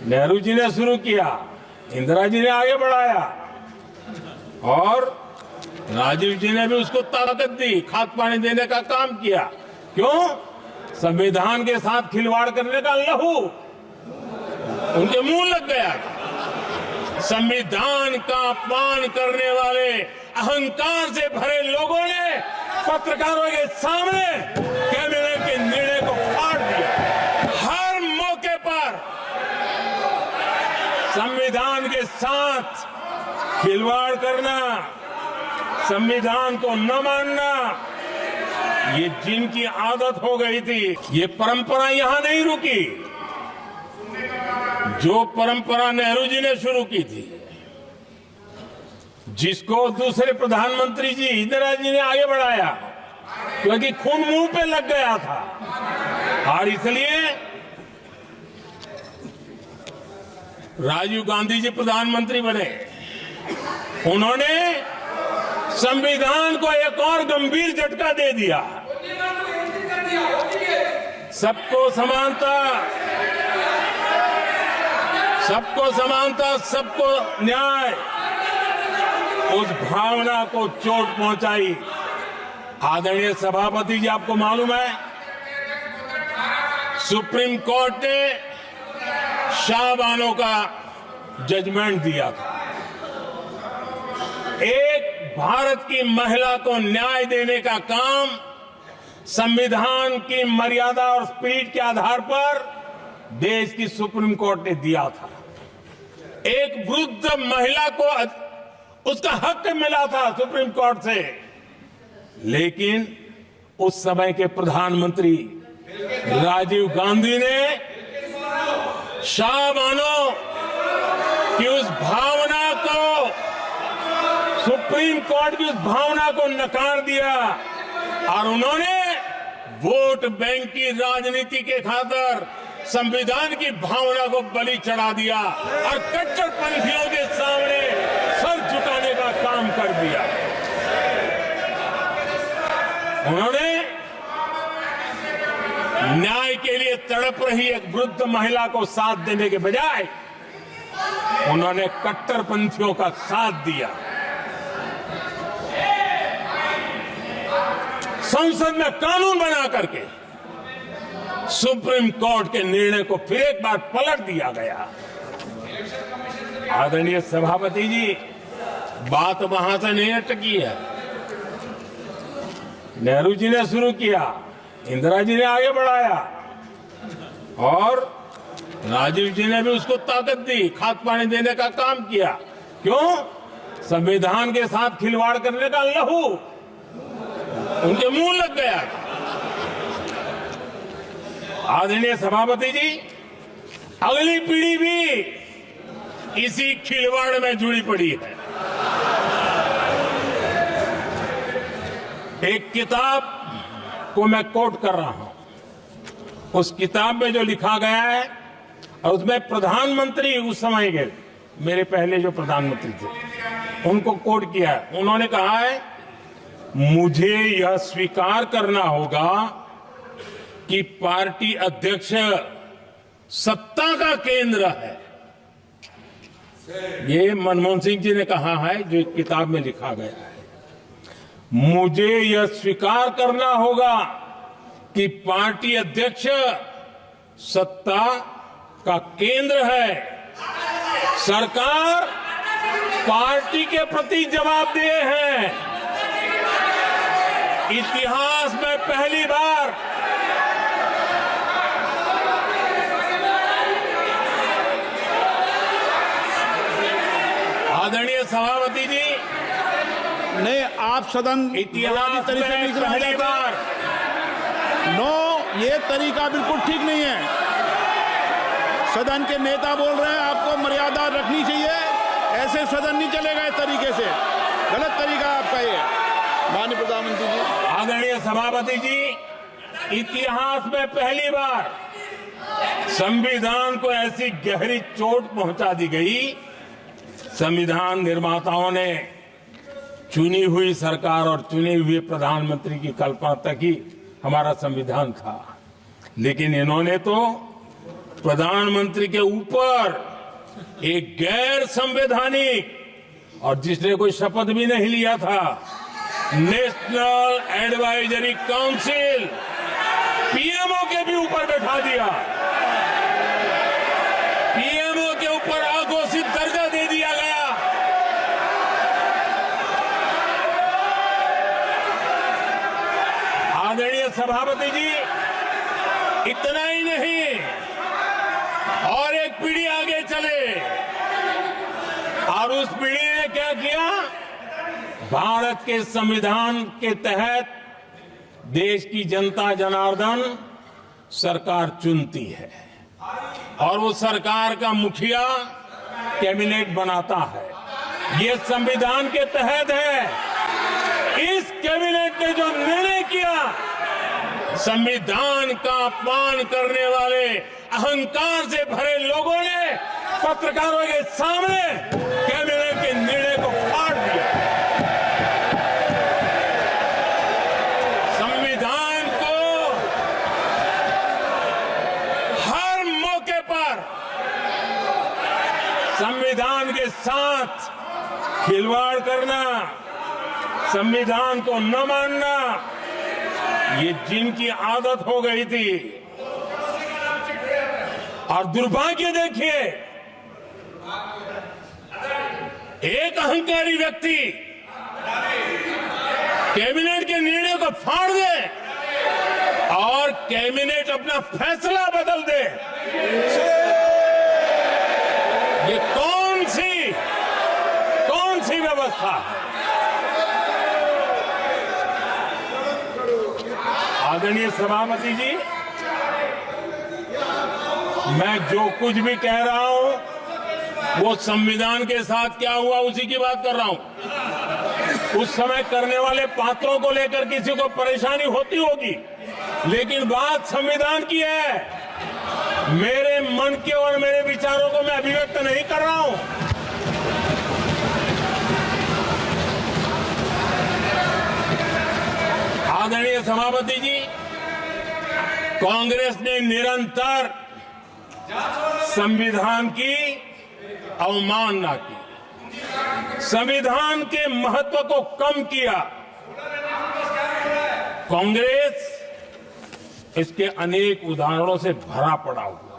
नेहरू जी ने शुरू किया, इंदिरा जी ने आगे बढ़ाया और राजीव जी ने भी उसको ताकत दी, खाद पानी देने का काम किया। क्यों? संविधान के साथ खिलवाड़ करने का लहू उनके मुंह लग गया। संविधान का अपमान करने वाले अहंकार से भरे लोगों ने पत्रकारों के सामने कैबिनेट के निर्णय को फाड़ दिया। हर मौके पर संविधान के साथ खिलवाड़ करना, संविधान को न मानना, ये जिनकी आदत हो गई थी, ये परंपरा यहां नहीं रुकी। जो परंपरा नेहरू जी ने शुरू की थी, जिसको दूसरे प्रधानमंत्री जी इंदिरा जी ने आगे बढ़ाया, क्योंकि खून मुंह पे लग गया था। और इसलिए राजीव गांधी जी प्रधानमंत्री बने। उन्होंने संविधान को एक और गंभीर झटका दे दिया। सबको समानता, सबको समानता, सबको न्याय, उस भावना को चोट पहुंचाई। आदरणीय सभापति जी, आपको मालूम है सुप्रीम कोर्ट ने शाहबानो का जजमेंट दिया था। एक भारत की महिला को न्याय देने का काम संविधान की मर्यादा और स्पिरिट के आधार पर देश की सुप्रीम कोर्ट ने दिया था। एक वृद्ध महिला को उसका हक मिला था सुप्रीम कोर्ट से, लेकिन उस समय के प्रधानमंत्री राजीव गांधी ने शाहबानो की उस भावना को, सुप्रीम कोर्ट की उस भावना को नकार दिया और उन्होंने वोट बैंक की राजनीति के खातिर संविधान की भावना को बलि चढ़ा दिया और कट्टरपंथियों के सामने सर झुकाने का काम कर दिया। उन्होंने न्याय के लिए तड़प रही एक वृद्ध महिला को साथ देने के बजाय उन्होंने कट्टरपंथियों का साथ दिया। संसद में कानून बना करके सुप्रीम कोर्ट के निर्णय को फिर एक बार पलट दिया गया। आदरणीय सभापति जी, बात वहां से नहीं अटकी है। नेहरू जी ने शुरू किया, इंदिरा जी ने आगे बढ़ाया और राजीव जी ने भी उसको ताकत दी, खाद पानी देने का काम किया। क्यों? संविधान के साथ खिलवाड़ करने का लहू उनके मुंह लग गया। आदरणीय सभापति जी, अगली पीढ़ी भी इसी खिलवाड़ में जुड़ी पड़ी है। एक किताब को मैं कोट कर रहा हूं। उस किताब में जो लिखा गया है और उसमें प्रधानमंत्री उस समय के मेरे पहले जो प्रधानमंत्री थे उनको कोट किया है। उन्होंने कहा है, मुझे यह स्वीकार करना होगा कि पार्टी अध्यक्ष सत्ता का केंद्र है। ये मनमोहन सिंह जी ने कहा है, जो किताब में लिखा गया है। मुझे यह स्वीकार करना होगा कि पार्टी अध्यक्ष सत्ता का केंद्र है। सरकार पार्टी के प्रति जवाबदेह है। इतिहास में पहली बार आदरणीय सभापति जी, नहीं, आप सदन इतिहास तरीके से में पहली बार ये तरीका बिल्कुल ठीक नहीं है। सदन के नेता बोल रहे हैं, आपको मर्यादा रखनी चाहिए। ऐसे सदन नहीं चलेगा इस तरीके से, गलत तरीका आपका ये। माननीय प्रधानमंत्री जी, आदरणीय सभापति जी, इतिहास में पहली बार संविधान को ऐसी गहरी चोट पहुंचा दी गई। संविधान निर्माताओं ने चुनी हुई सरकार और चुने हुए प्रधानमंत्री की कल्पना तक ही हमारा संविधान था, लेकिन इन्होंने तो प्रधानमंत्री के ऊपर एक गैर संवैधानिक और जिसने कोई शपथ भी नहीं लिया था नेशनल एडवाइजरी काउंसिल पीएमओ के भी ऊपर बैठा दिया। पीएमओ के ऊपर अघोषित दर्जा दे दिया गया। आदरणीय सभापति जी, इतना ही नहीं और एक पीढ़ी आगे चले और उस पीढ़ी ने क्या किया? भारत के संविधान के तहत देश की जनता जनार्दन सरकार चुनती है और वो सरकार का मुखिया कैबिनेट बनाता है। ये संविधान के तहत है। इस कैबिनेट ने जो निर्णय किया, संविधान का अपमान करने वाले अहंकार से भरे लोगों ने पत्रकारों के सामने कैबिनेट के निर्णय को फाड़ दिया। संविधान को हर मौके पर संविधान के साथ खिलवाड़ करना, संविधान को न मानना, ये जिनकी आदत हो गई थी। और दुर्भाग्य देखिए, एक अहंकारी व्यक्ति कैबिनेट के निर्णय को फाड़ दे और कैबिनेट अपना फैसला बदल दे। ये कौन सी व्यवस्था है? आदरणीय सभापति जी, मैं जो कुछ भी कह रहा हूं वो संविधान के साथ क्या हुआ उसी की बात कर रहा हूं। उस समय करने वाले पात्रों को लेकर किसी को परेशानी होती होगी, लेकिन बात संविधान की है। मेरे मन के और मेरे विचारों को मैं अभिव्यक्त नहीं कर रहा हूं। आदरणीय सभापति जी, कांग्रेस ने निरंतर संविधान की अवमानना की, संविधान के महत्व को कम किया। कांग्रेस इसके अनेक उदाहरणों से भरा पड़ा हुआ।